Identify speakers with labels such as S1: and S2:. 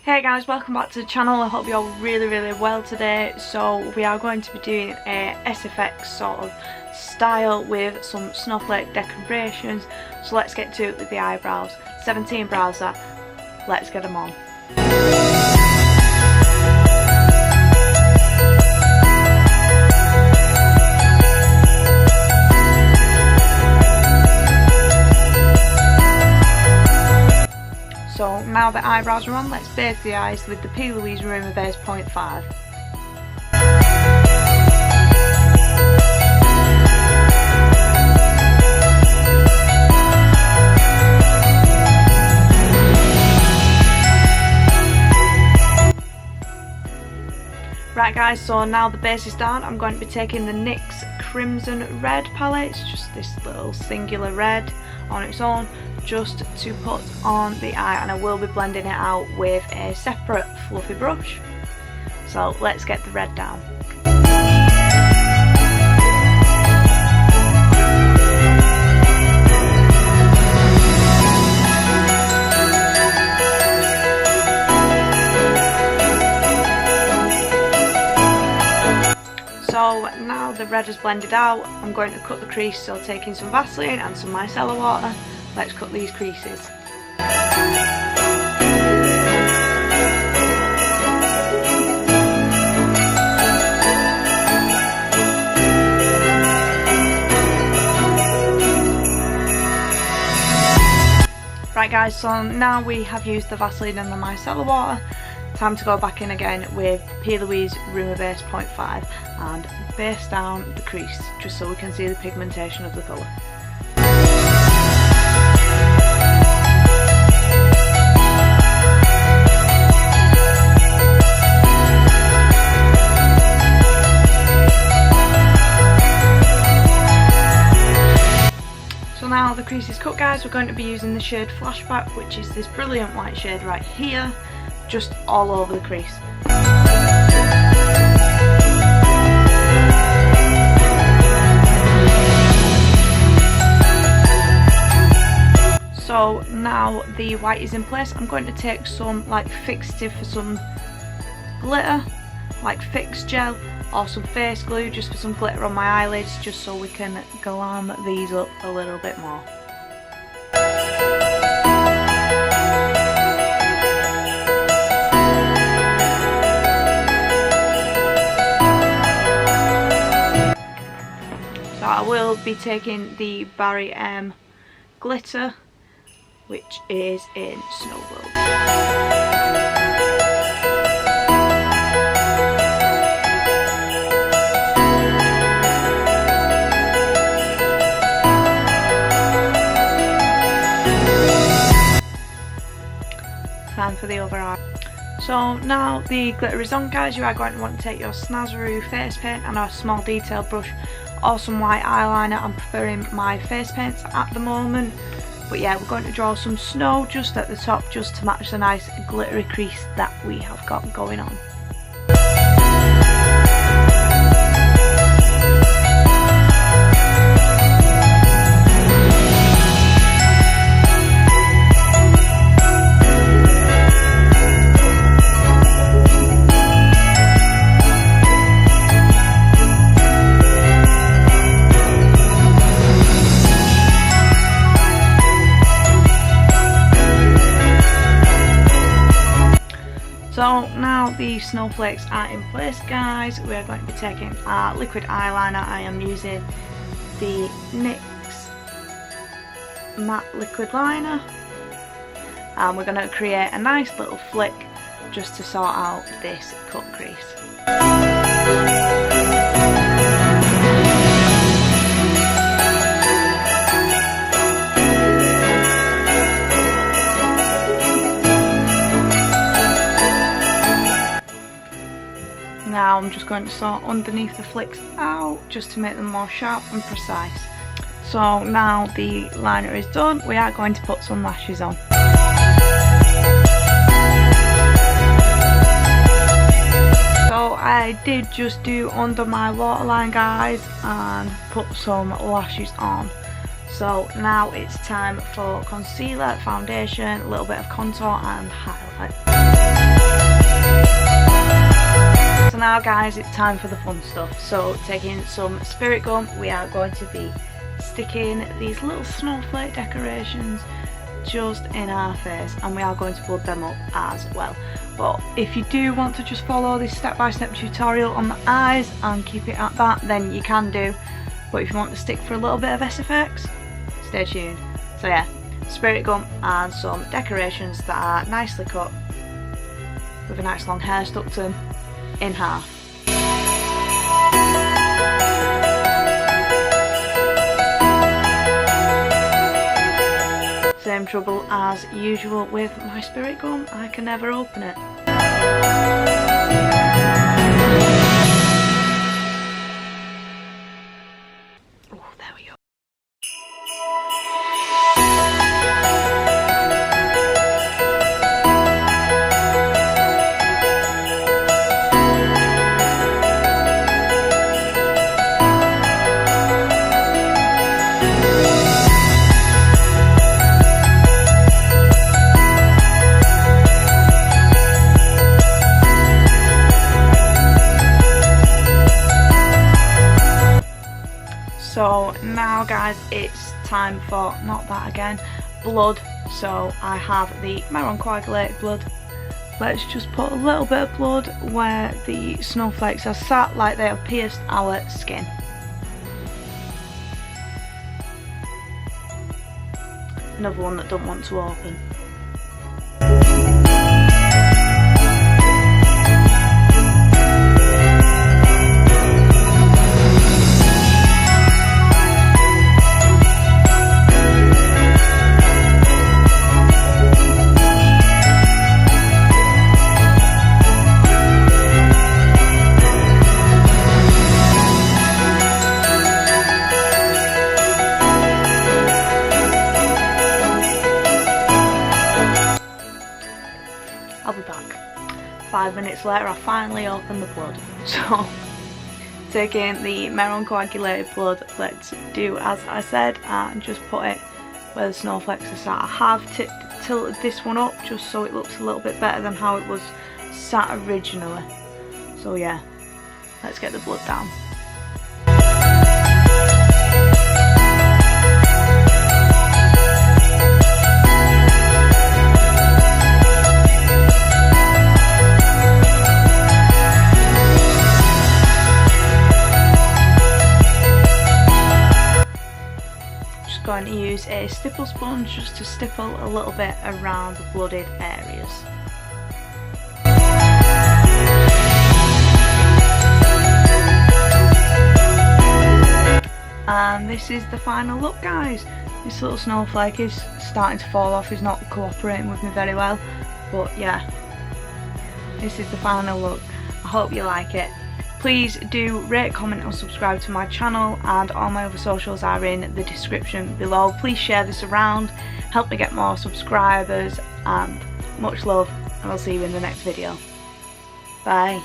S1: Hey guys, welcome back to the channel. I hope you're really well today. So we are going to be doing a SFX sort of style with some snowflake decorations. So let's get to it with the eyebrows. 17 brows that. Let's get them on. So now the eyebrows are on, let's base the eyes with the P. Louise Rumour Base 0.5. Right guys, so now the base is done, I'm going to be taking the NYX Crimson Red palette. It's just this little singular red on its own, just to put on the eye, and I will be blending it out with a separate fluffy brush. So let's get the red down. So now the red is blended out, I'm going to cut the crease, so taking some Vaseline and some micellar water, let's cut these creases. Right guys, so now we have used the Vaseline and the micellar water, time to go back in again with P. Louise Rumour Base 0.5 and base down the crease just so we can see the pigmentation of the colour. So now the crease is cut guys, we're going to be using the shade Flashback, which is this brilliant white shade right here, just all over the crease. So now the white is in place, I'm going to take some like fixative for some glitter, like fix gel or some face glue just for some glitter on my eyelids, just so we can glam these up a little bit more. So I will be taking the Barry M glitter, which is in Snow Globe. Time for the other eye. So now the glitter is on guys, you are going to want to take your Snazaroo face paint and a small detail brush or some white eyeliner. I'm preferring my face paints at the moment. But yeah, we're going to draw some snow just at the top just to match the nice glittery crease that we have got going on. So now the snowflakes are in place guys, we are going to be taking our liquid eyeliner. I am using the NYX matte liquid liner and we're going to create a nice little flick just to sort out this cut crease. Now I'm just going to sort underneath the flicks out just to make them more sharp and precise. So now the liner is done, we are going to put some lashes on. So I did just do under my waterline guys and put some lashes on. So now it's time for concealer, foundation, a little bit of contour and highlight. now guys, it's time for the fun stuff. So taking some spirit gum, we are going to be sticking these little snowflake decorations just in our face, and we are going to blood them up as well. But if you do want to just follow this step-by-step tutorial on the eyes and keep it at that, then you can do. But if you want to stick for a little bit of SFX, stay tuned. So yeah, spirit gum and some decorations that are nicely cut with a nice long hair stuck to them in half. Same trouble as usual with my spirit gum, I can never open it. Oh, there we go. So now guys, it's time for, not that again, blood. So I have the marron coagulated blood. Let's just put a little bit of blood where the snowflakes are sat, like they have pierced our skin. Another one that don't want to open. I'll be back. 5 minutes later I finally opened the blood. So taking the marron coagulated blood, let's do as I said and just put it where the snowflakes are sat. I have tilted this one up just so it looks a little bit better than how it was sat originally. So yeah, let's get the blood down. Going to use a stipple sponge just to stipple a little bit around the blooded areas. And this is the final look guys. This little snowflake is starting to fall off, he's not cooperating with me very well, but yeah, this is the final look. I hope you like it. Please do rate, comment and subscribe to my channel, and all my other socials are in the description below. Please share this around, help me get more subscribers, and much love, and I'll see you in the next video. Bye.